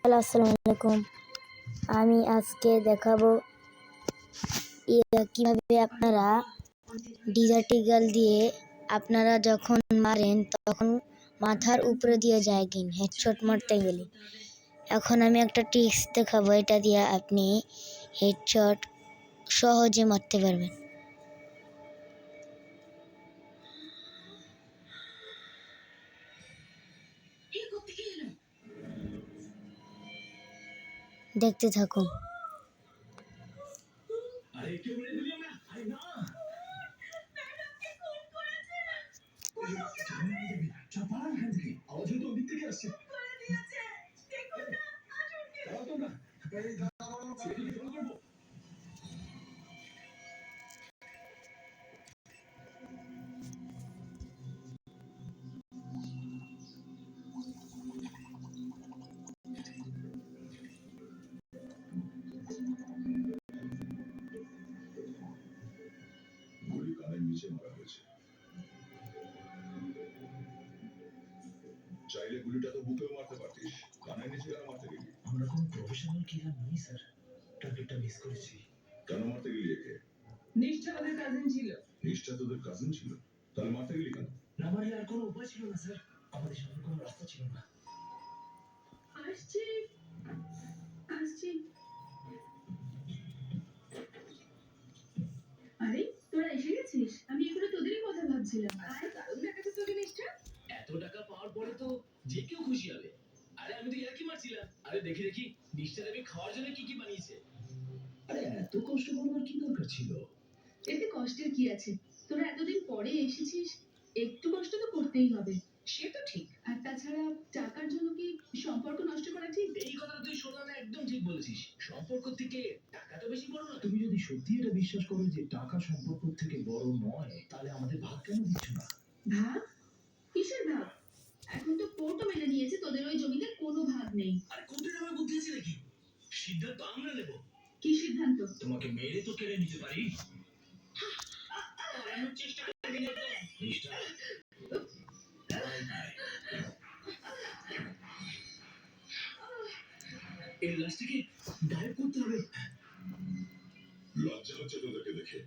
Hello, আসসালামু আলাইকুম। আমি আজকে দেখাবো কিভাবে আপনারা ডিজার্টিগাল দিয়ে আপনারা যখন মারেন তখন মাথার উপরে দিয়ে যায় কিন হেডশট মারতে গেলে। এখন আমি একটা ট্রিক্স দেখাবো, এটা দিয়ে আপনি হেডশট সহজে মারতে পারবেন। দেখতে থাকুন। গুলি কানের নিচে মারা হয়েছে। চাইলে গুলিটা তো বুকেও মারতে পারতিস, কানের নিচে কেন মারতে গেলি? আমরা কোনো প্রফেশনাল কিলার নই স্যার, টার্গেটটা মিস করেছি। কেন মারতে গেলি একে? নিষ্ঠা ওদের কাজিন ছিল। নিষ্ঠা তোদের কাজিন ছিল, তাহলে মারতে গেলি কেন? না মারলে আর কোনো উপায় ছিল না স্যার, আমাদের সামনে কোনো রাস্তা ছিল না। আসছি আসছি। আরে তোরা এসে গেছিস? আমি এগুলো তোদেরই কথা ভাবছিলাম। আর দারুণ দেখাচ্ছে তোকে নিষ্ঠা। এত টাকা পাওয়ার পরে তো যে কেউ খুশি হবে। আরে আমি তো ইয়ার্কি মারছিলাম। আরে দেখি নিষ্ঠা দেবী খাওয়ার জন্য কি কি বানিয়েছে। আরে এত কষ্ট করবার কি দরকার ছিল? এতে কষ্টের কি আছে? তোরা এতদিন পরে এসেছিস, একটু কষ্ট তো করতেই হবে। সে তো ঠিক। আর তাছাড়া টাকার জন্য কি সম্পর্ক নষ্ট করা ঠিক? এই কথাটা তুই শোনালে একদম ঠিক বলেছিস। সম্পর্ক থেকে টাকা তো বেশি বড় না। তুমি যদি সত্যি এটা বিশ্বাস করো যে টাকা সম্পর্ক থেকে বড় নয়, তাহলে আমাদের ভাগ কেন দিচ্ছ না? ভাগ? কিসের ভাগ? এখন তো কোর্টও মেনে নিয়েছে তোদের ওই জমিতে কোনো ভাগ নেই। আরে কোর্টের আমার বুদ্ধি আছে নাকি? সিদ্ধান্ত আমরা নেব। কি সিদ্ধান্ত? তোমাকে মেরে তো কেড়ে নিতে পারি। চেষ্টা করবি না একদম। নিষ্ঠা এই লাশটিকে গায়েব করতে হবে। লজ্জা হচ্ছে তোদেরকে দেখে।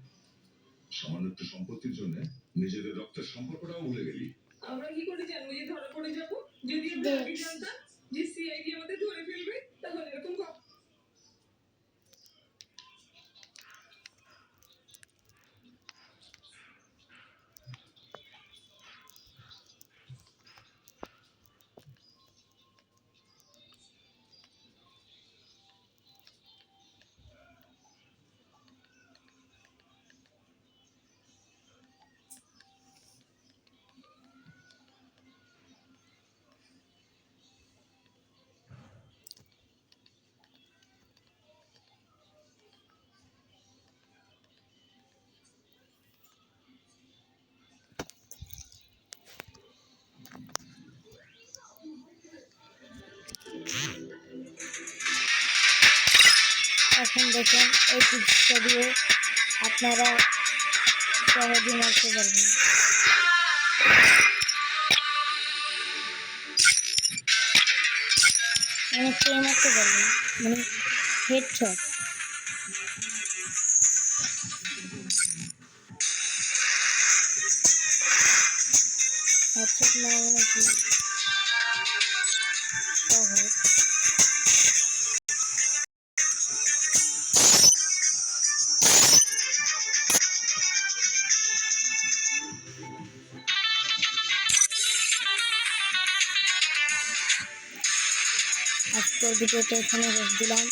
সামান্য একটু সম্পত্তির জন্য নিজেদের রক্তের সম্পর্কটাও ভুলে গেলি। আমরা কি করে জানবো যে ধরা পড়ে যাব? যদি আমরা আগে জানতাম যে সিআইডি আমাদের ধরে ফেলবে, তাহলে এরকম এখন দেখেন এই টিপসটা দিয়ে আপনারা সহজে মারতে পারবেন। মানে খেয়ে মারতে পারবেন, মানে হেডশট। হেডশট মারা মানে কি সহজ। আজকের ভিডিওটা এখানে শেষ দিলাম।